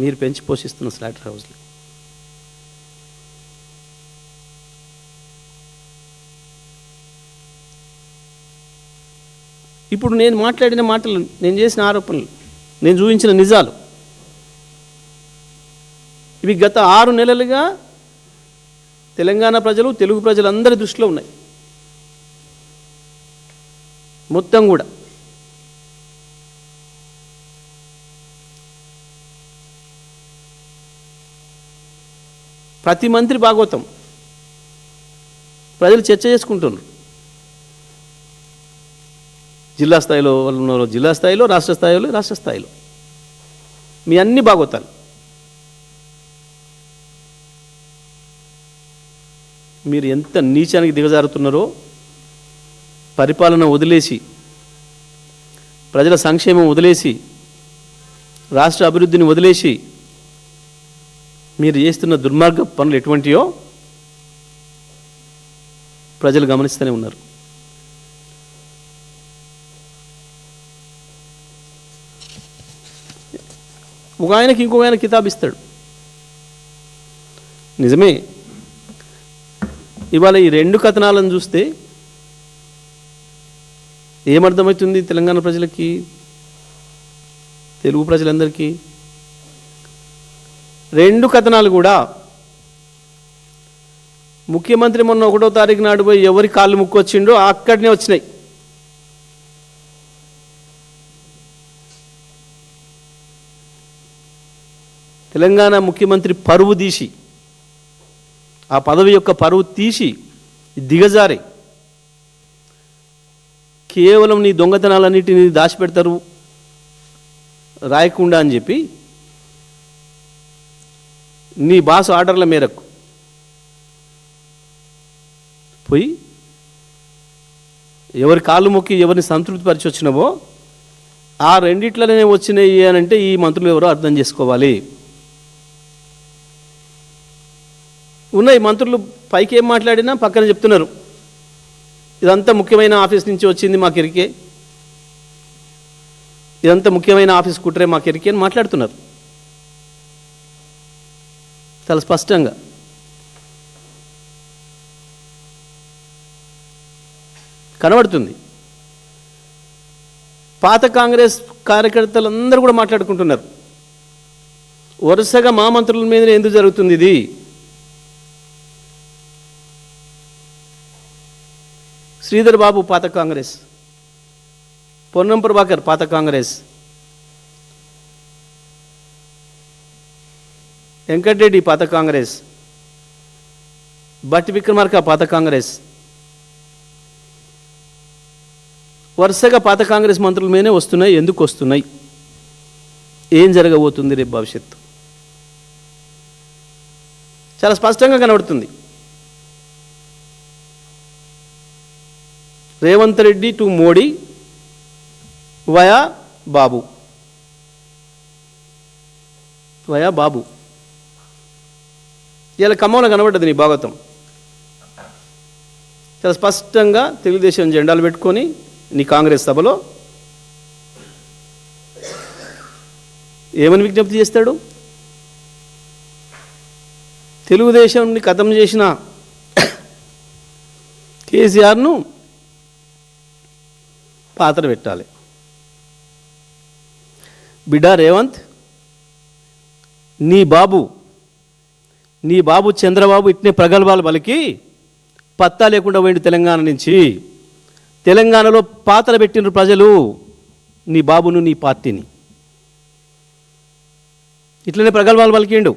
మీరు పెంచి పోషిస్తున్న స్లాటర్ హౌస్లు. ఇప్పుడు నేను మాట్లాడిన మాటలు, నేను చేసిన ఆరోపణలు, నేను చూపించిన నిజాలు, ఇవి గత 6 నెలలుగా తెలంగాణ ప్రజలు, తెలుగు ప్రజలందరి దృష్టిలో ఉన్నాయి. మొత్తం కూడా ప్రతి మంత్రి భాగవతం ప్రజలు చర్చ చేసుకుంటున్నారు. జిల్లా స్థాయిలో వాళ్ళు ఉన్నారు, జిల్లా స్థాయిలో, రాష్ట్ర స్థాయిలో, రాష్ట్ర స్థాయిలో మీ అన్ని భాగవతాలు. మీరు ఎంత నీచానికి దిగజారుతున్నారో, పరిపాలన వదిలేసి, ప్రజల సంక్షేమం వదిలేసి, రాష్ట్ర అభివృద్ధిని వదిలేసి మీరు చేస్తున్న దుర్మార్గ పనులు ఎటువంటివో ప్రజలు గమనిస్తూనే ఉన్నారు. ఒక ఆయనకి ఇంకొక ఆయన కితాబ్ ఇస్తాడు. నిజమే, ఇవాళ ఈ 2 కథనాలను చూస్తే ఏమర్థమవుతుంది తెలంగాణ ప్రజలకి, తెలుగు ప్రజలందరికీ? 2 కథనాలు కూడా ముఖ్యమంత్రి మొన్న 1వ తారీఖు నాడు పోయి ఎవరి కాళ్ళు ముక్కొచ్చిండో అక్కడనే వచ్చినాయి. తెలంగాణ ముఖ్యమంత్రి పరువు తీసి, ఆ పదవి యొక్క పరువు తీసి దిగజారి కేవలం నీ దొంగతనాలన్నిటిని దాచిపెడతారు రాయకుండా అని చెప్పి నీ బాస్ ఆర్డర్ల మేరకు పోయి ఎవరి కాళ్ళు మొక్కి ఎవరిని సంతృప్తిపరిచి వచ్చినావో ఆ 2 వచ్చినాయి అని అంటే ఈ మంత్రులు ఎవరో అర్థం చేసుకోవాలి. ఉన్నాయి మంత్రులు, పైకి ఏం మాట్లాడినా పక్కన చెప్తున్నారు ఇదంతా ముఖ్యమైన ఆఫీస్ నుంచి వచ్చింది మాకు ఎరికే, ఇదంతా ముఖ్యమైన ఆఫీస్ కుట్రే మాకు ఎరికే అని మాట్లాడుతున్నారు చాలా స్పష్టంగా. కనబడుతుంది. పాత కాంగ్రెస్ కార్యకర్తలందరూ కూడా మాట్లాడుకుంటున్నారు, వరుసగా మా మంత్రుల మీద ఎందుకు జరుగుతుంది ఇది? శ్రీధర్ బాబు పాత కాంగ్రెస్, పొన్నం ప్రభాకర్ పాత కాంగ్రెస్, వెంకటరెడ్డి పాత కాంగ్రెస్, బట్టి విక్రమార్క పాత కాంగ్రెస్, వరుసగా పాత కాంగ్రెస్ మంత్రుల మీదనే వస్తున్నాయి. ఎందుకు వస్తున్నాయి? ఏం జరగబోతుంది రేపు భవిష్యత్తు? చాలా స్పష్టంగా కనబడుతుంది. Revanth Reddy to Modi via Babu, via Babu. ఇలా ఖమ్మంలో కనబడ్డది నీ భాగవతం. చాలా స్పష్టంగా తెలుగుదేశం జెండాలు పెట్టుకొని నీ కాంగ్రెస్ సభలో ఏమని విజ్ఞప్తి చేస్తాడు? తెలుగుదేశంని ఖతం చేసిన కేసీఆర్ను పాత్ర పెట్టాలి. బిడ్డా రేవంత్, నీ బాబు చంద్రబాబు ఇట్నే ప్రగల్భాలు పలికి పత్తా లేకుండా పోయిండు తెలంగాణ నుంచి. తెలంగాణలో పాత్ర పెట్టిన ప్రజలు నీ బాబును, నీ పార్టీని. ఇట్లనే ప్రగల్భాలు పలికిండు.